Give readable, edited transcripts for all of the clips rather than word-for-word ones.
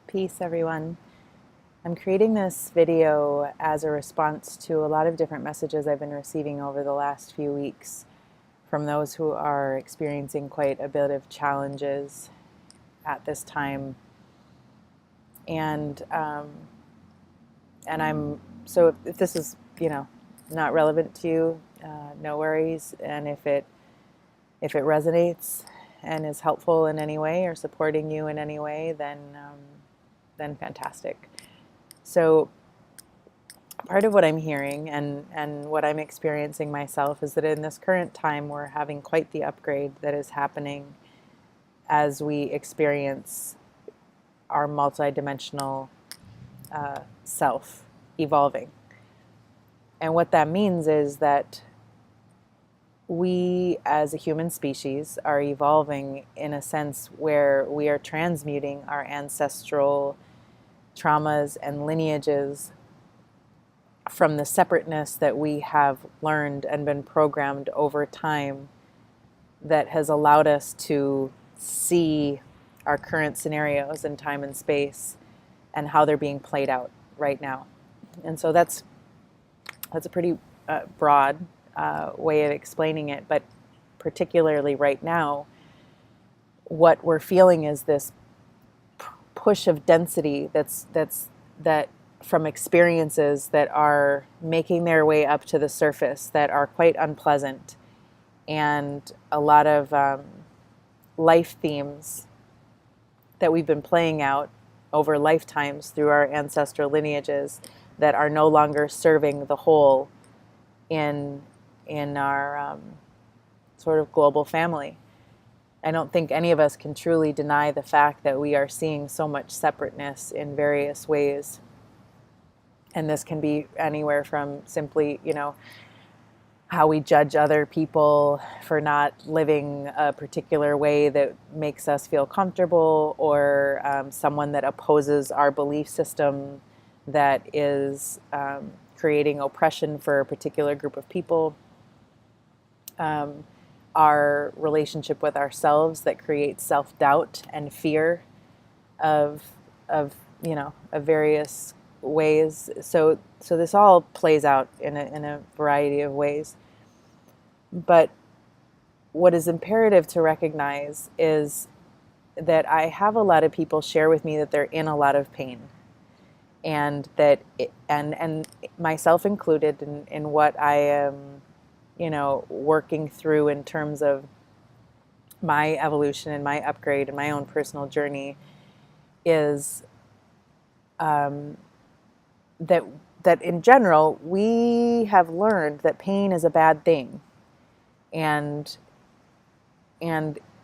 Peace, everyone. I'm creating this video as a response to a lot of different messages I've been receiving over the last few weeks from those who are experiencing quite a bit of challenges at this time. And I'm so if this is not relevant to you, no worries. And if it resonates and is helpful in any way or supporting you in any way, then fantastic. So part of what I'm hearing and what I'm experiencing myself is that in this current time, we're having quite the upgrade that is happening as we experience our multidimensional self evolving. And what that means is that we as a human species are evolving in a sense where we are transmuting our ancestral traumas and lineages from the separateness that we have learned and been programmed over time that has allowed us to see our current scenarios in time and space and how they're being played out right now. And so that's a pretty broad way of explaining it, but particularly right now, what we're feeling is this push of density that from experiences that are making their way up to the surface that are quite unpleasant, and a lot of life themes that we've been playing out over lifetimes through our ancestral lineages that are no longer serving the whole in our sort of global family. I don't think any of us can truly deny the fact that we are seeing so much separateness in various ways. And this can be anywhere from simply, how we judge other people for not living a particular way that makes us feel comfortable, or someone that opposes our belief system that is creating oppression for a particular group of people. Our relationship with ourselves that creates self-doubt and fear of various ways. So this all plays out in a variety of ways. But what is imperative to recognize is that I have a lot of people share with me that they're in a lot of pain, and that and myself included in what I am working through in terms of my evolution and my upgrade and my own personal journey is that in general we have learned that pain is a bad thing, and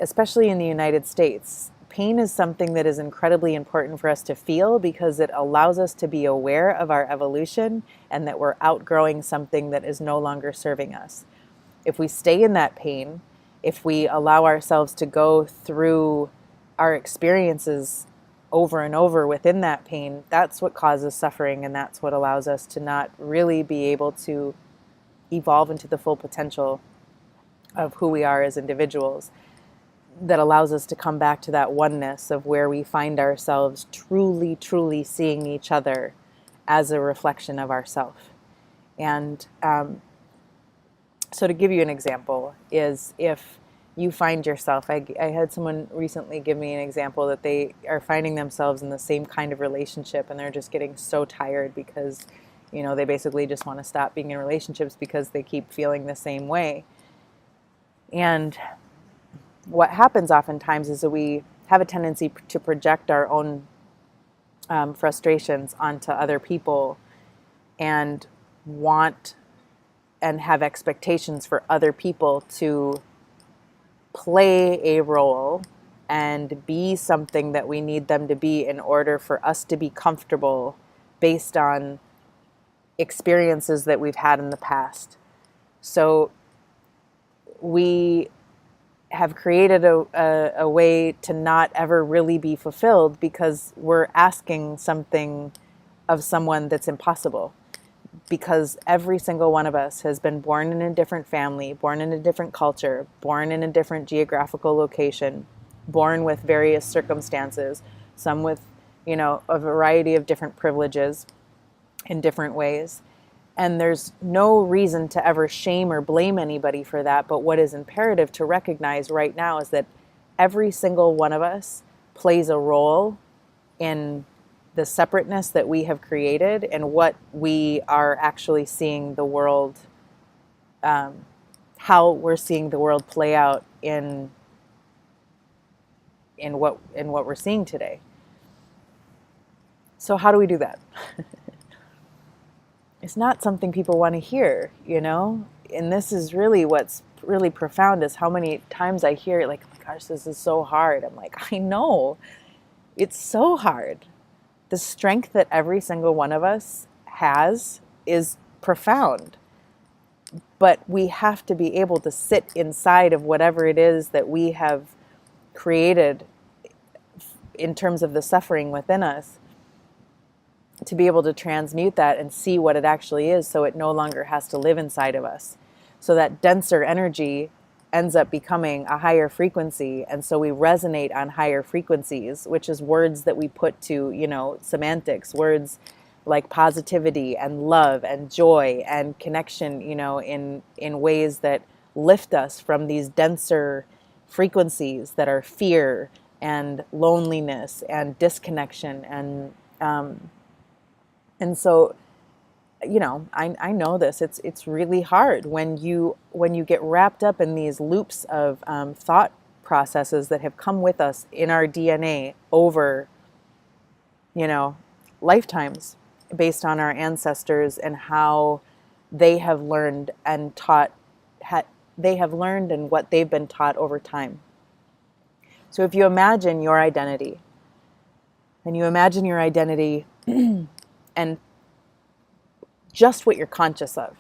especially in the United States, pain is something that is incredibly important for us to feel because it allows us to be aware of our evolution and that we're outgrowing something that is no longer serving us. If we stay in that pain, if we allow ourselves to go through our experiences over and over within that pain, that's what causes suffering, and that's what allows us to not really be able to evolve into the full potential of who we are as individuals. That allows us to come back to that oneness of where we find ourselves truly, truly seeing each other as a reflection of ourself. And so to give you an example is if you find yourself, I had someone recently give me an example that they are finding themselves in the same kind of relationship and they're just getting so tired because, they basically just want to stop being in relationships because they keep feeling the same way. And what happens oftentimes is that we have a tendency to project our own frustrations onto other people and want and have expectations for other people to play a role and be something that we need them to be in order for us to be comfortable based on experiences that we've had in the past. So we have created a way to not ever really be fulfilled because we're asking something of someone that's impossible. Because every single one of us has been born in a different family, born in a different culture, born in a different geographical location, born with various circumstances, some with, a variety of different privileges in different ways. And there's no reason to ever shame or blame anybody for that. But what is imperative to recognize right now is that every single one of us plays a role in the separateness that we have created and what we are actually seeing the world, how we're seeing the world play out in what we're seeing today. So how do we do that? It's not something people want to hear, And this is really what's really profound, is how many times I hear it, like, oh my gosh, this is so hard. I'm like, I know, it's so hard. The strength that every single one of us has is profound. But we have to be able to sit inside of whatever it is that we have created in terms of the suffering within us, to be able to transmute that and see what it actually is, so it no longer has to live inside of us. So that denser energy ends up becoming a higher frequency, and so we resonate on higher frequencies, which is words that we put to, semantics, words like positivity and love and joy and connection, in ways that lift us from these denser frequencies that are fear and loneliness and disconnection and so, I know this. It's really hard when you get wrapped up in these loops of thought processes that have come with us in our DNA over, lifetimes, based on our ancestors and how they have learned and what they've been taught over time. So if you imagine your identity, and just what you're conscious of,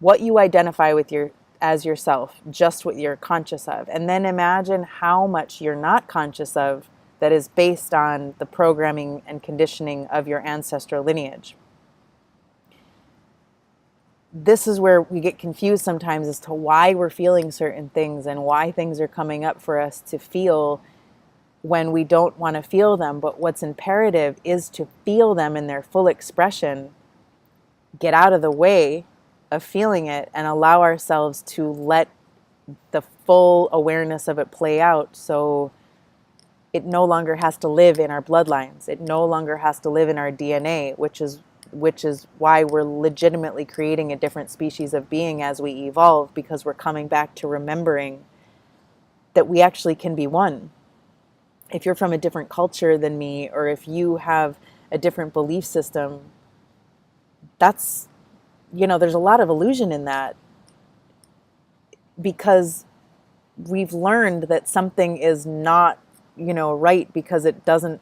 what you identify with as yourself, just what you're conscious of, and then imagine how much you're not conscious of that is based on the programming and conditioning of your ancestral lineage. This is where we get confused sometimes as to why we're feeling certain things and why things are coming up for us to feel when we don't want to feel them. But what's imperative is to feel them in their full expression, get out of the way of feeling it, and allow ourselves to let the full awareness of it play out, so it no longer has to live in our bloodlines. It no longer has to live in our DNA, which is why we're legitimately creating a different species of being as we evolve, because we're coming back to remembering that we actually can be one. If you're from a different culture than me, or if you have a different belief system, that's, there's a lot of illusion in that, because we've learned that something is not, right because it doesn't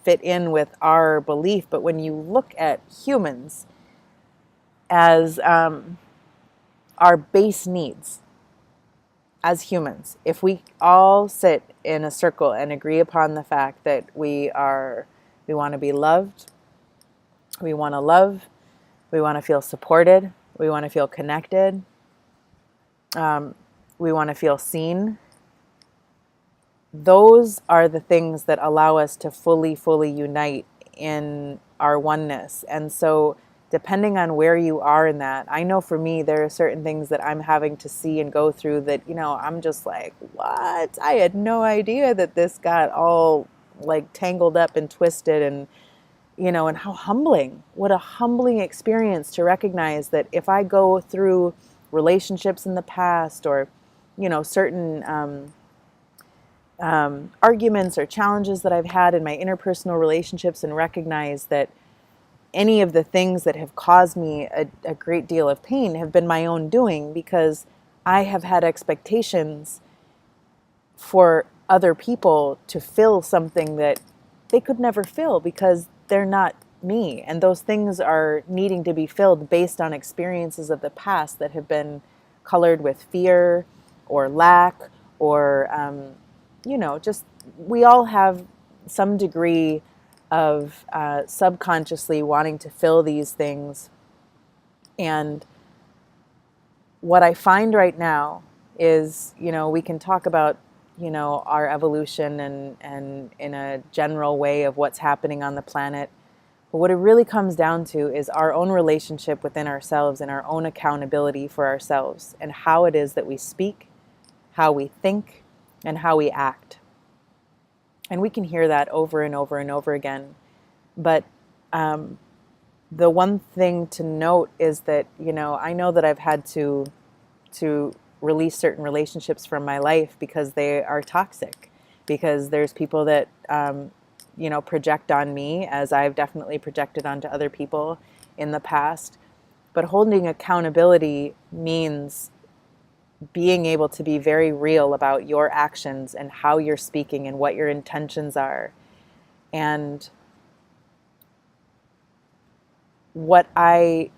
fit in with our belief. But when you look at humans as our base needs, as humans, if we all sit in a circle and agree upon the fact that we want to be loved, we want to love, we want to feel supported, we want to feel connected, we want to feel seen. Those are the things that allow us to fully unite in our oneness. And so depending on where you are in that, I know for me, there are certain things that I'm having to see and go through that, I'm just like, what? I had no idea that this got all like tangled up and twisted, and, and how humbling, what a humbling experience to recognize that if I go through relationships in the past, or, certain arguments or challenges that I've had in my interpersonal relationships, and recognize that any of the things that have caused me a great deal of pain have been my own doing, because I have had expectations for other people to fill something that they could never fill because they're not me. And those things are needing to be filled based on experiences of the past that have been colored with fear or lack, or, just, we all have some degree of subconsciously wanting to fill these things. And what I find right now is, we can talk about our evolution and in a general way of what's happening on the planet. But what it really comes down to is our own relationship within ourselves and our own accountability for ourselves and how it is that we speak, how we think, and how we act. And we can hear that over and over and over again. But the one thing to note is that, I know that I've had to release certain relationships from my life because they are toxic, because there's people that, project on me, as I've definitely projected onto other people in the past. But holding accountability means being able to be very real about your actions and how you're speaking and what your intentions are. And what I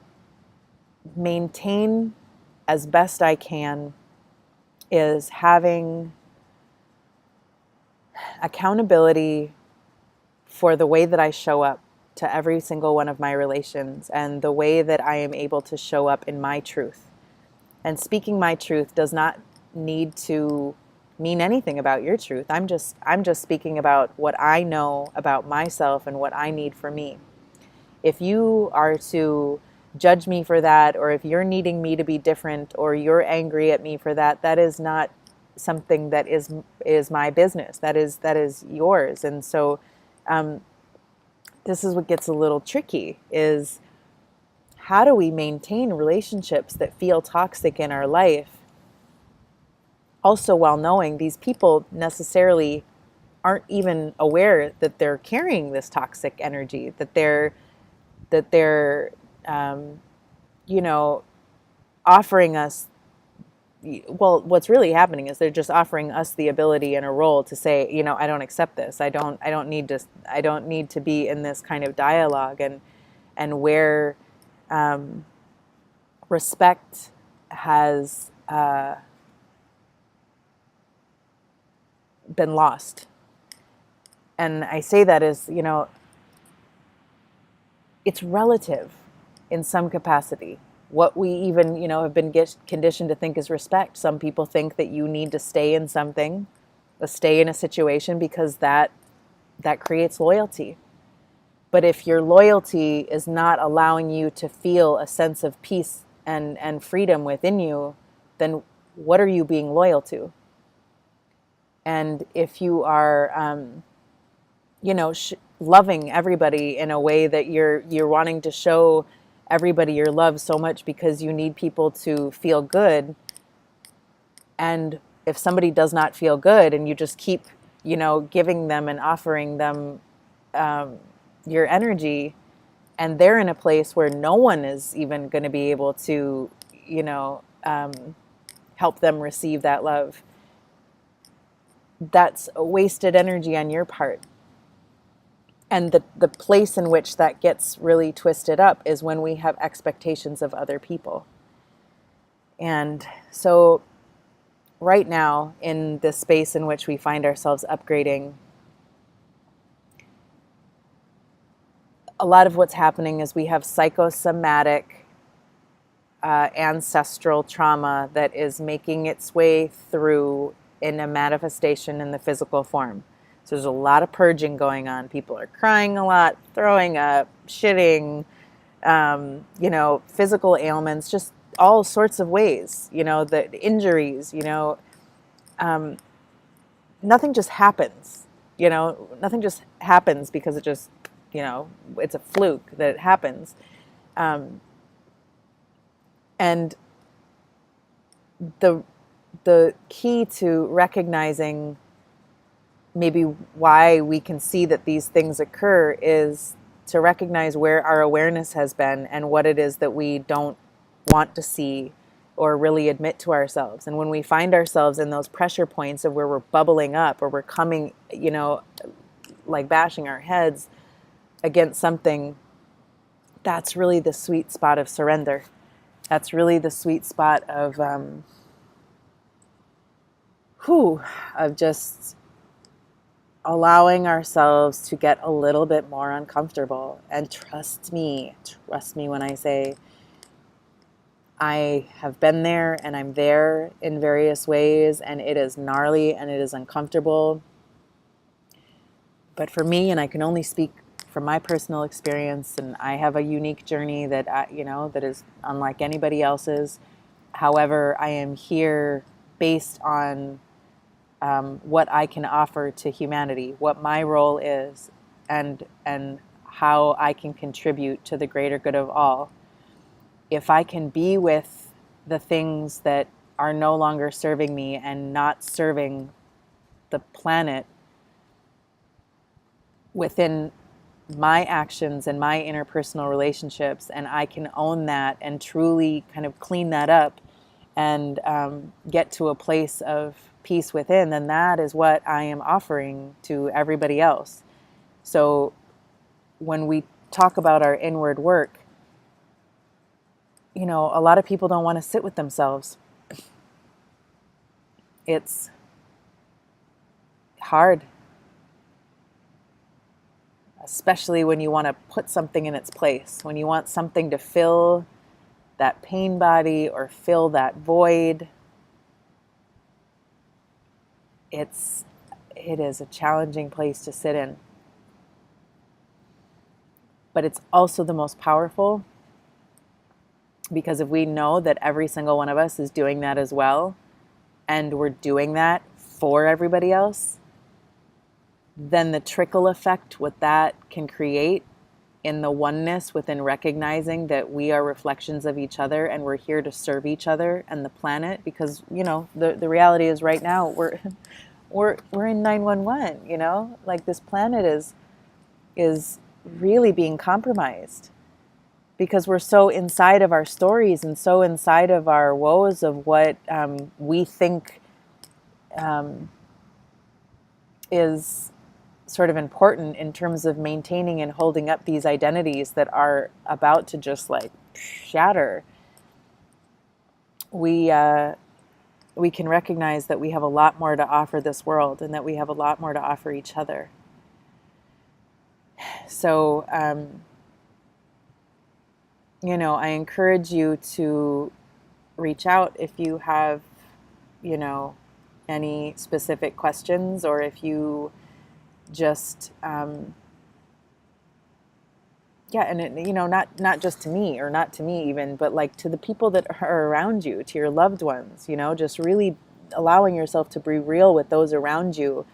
maintain as best I can is having accountability for the way that I show up to every single one of my relations and the way that I am able to show up in my truth. And speaking my truth does not need to mean anything about your truth. I'm just speaking about what I know about myself and what I need for me. If you are to judge me for that, or if you're needing me to be different, or you're angry at me for that, that is not something that is my business. That is yours. And so this is what gets a little tricky, is how do we maintain relationships that feel toxic in our life, also while knowing these people necessarily aren't even aware that they're carrying this toxic energy, that they're offering us, well, what's really happening is they're just offering us the ability and a role to say, I don't accept this. I don't need to be in this kind of dialogue. And where respect has been lost. And I say that as, it's relative in some capacity. What we even, have been conditioned to think is respect. Some people think that you need to stay in something, stay in a situation, because that creates loyalty. But if your loyalty is not allowing you to feel a sense of peace and freedom within you, then what are you being loyal to? And if you are, loving everybody in a way that you're wanting to show everybody your love so much because you need people to feel good, and if somebody does not feel good and you just keep, giving them and offering them your energy, and they're in a place where no one is even going to be able to, help them receive that love, that's wasted energy on your part. And the place in which that gets really twisted up is when we have expectations of other people. And so right now, in the space in which we find ourselves upgrading, a lot of what's happening is we have psychosomatic ancestral trauma that is making its way through in a manifestation in the physical form. So there's a lot of purging going on. People are crying a lot, throwing up, shitting, physical ailments, just all sorts of ways, the injuries, nothing just happens, nothing just happens because it just, it's a fluke that it happens. And the key to recognizing maybe why we can see that these things occur is to recognize where our awareness has been and what it is that we don't want to see or really admit to ourselves. And when we find ourselves in those pressure points of where we're bubbling up or we're coming, like bashing our heads against something, that's really the sweet spot of surrender. That's really the sweet spot of just allowing ourselves to get a little bit more uncomfortable. And trust me when I say I have been there and I'm there in various ways, and it is gnarly and it is uncomfortable. But for me, and I can only speak from my personal experience, and I have a unique journey that that is unlike anybody else's. However, I am here based on what I can offer to humanity, what my role is, and how I can contribute to the greater good of all. If I can be with the things that are no longer serving me and not serving the planet within my actions and my interpersonal relationships, and I can own that and truly kind of clean that up and get to a place of peace within, then that is what I am offering to everybody else. So when we talk about our inward work, a lot of people don't want to sit with themselves. It's hard, especially when you want to put something in its place, when you want something to fill that pain body or fill that void. It is a challenging place to sit in. But it's also the most powerful, because if we know that every single one of us is doing that as well, and we're doing that for everybody else, then the trickle effect, what that can create in the oneness within recognizing that we are reflections of each other and we're here to serve each other and the planet. Because the reality is right now we're in 911. Like, this planet is really being compromised because we're so inside of our stories and so inside of our woes of what we think is sort of important in terms of maintaining and holding up these identities that are about to just like shatter. We can recognize that we have a lot more to offer this world, and that we have a lot more to offer each other. So, I encourage you to reach out if you have, any specific questions, or if you just, not just to me, or not to me even, but like to the people that are around you, to your loved ones, just really allowing yourself to be real with those around you,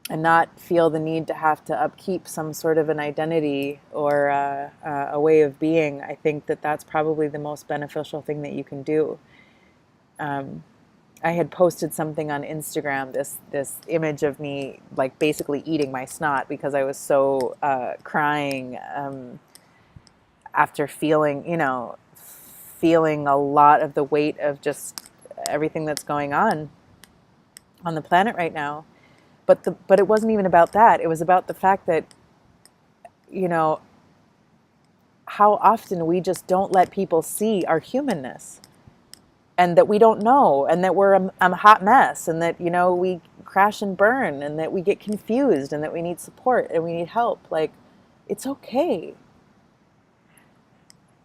and not feel the need to have to upkeep some sort of an identity or a way of being. I think that that's probably the most beneficial thing that you can do. I had posted something on Instagram, this image of me like basically eating my snot because I was so crying after feeling a lot of the weight of just everything that's going on the planet right now. But it wasn't even about that. It was about the fact that, how often we just don't let people see our humanness, and that we don't know, and that we're a hot mess, and that, we crash and burn, and that we get confused, and that we need support and we need help. Like, it's okay.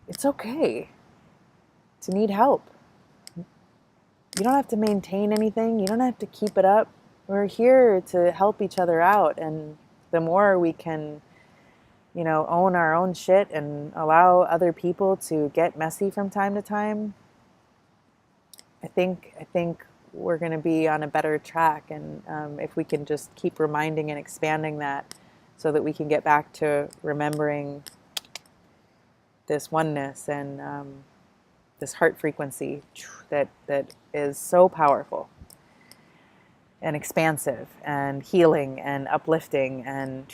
It's okay to need help. You don't have to maintain anything. You don't have to keep it up. We're here to help each other out. And the more we can, own our own shit and allow other people to get messy from time to time, I think we're going to be on a better track. And if we can just keep reminding and expanding that, so that we can get back to remembering this oneness and this heart frequency that is so powerful and expansive and healing and uplifting and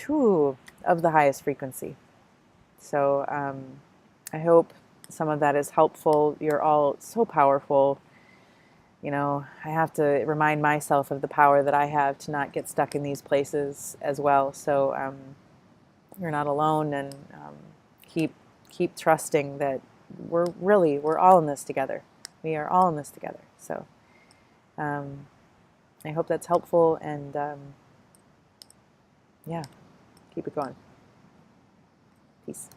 of the highest frequency. So I hope some of that is helpful. You're all so powerful. I have to remind myself of the power that I have to not get stuck in these places as well. So you're not alone, and keep trusting that we're all in this together. We are all in this together. So I hope that's helpful, and keep it going. Peace.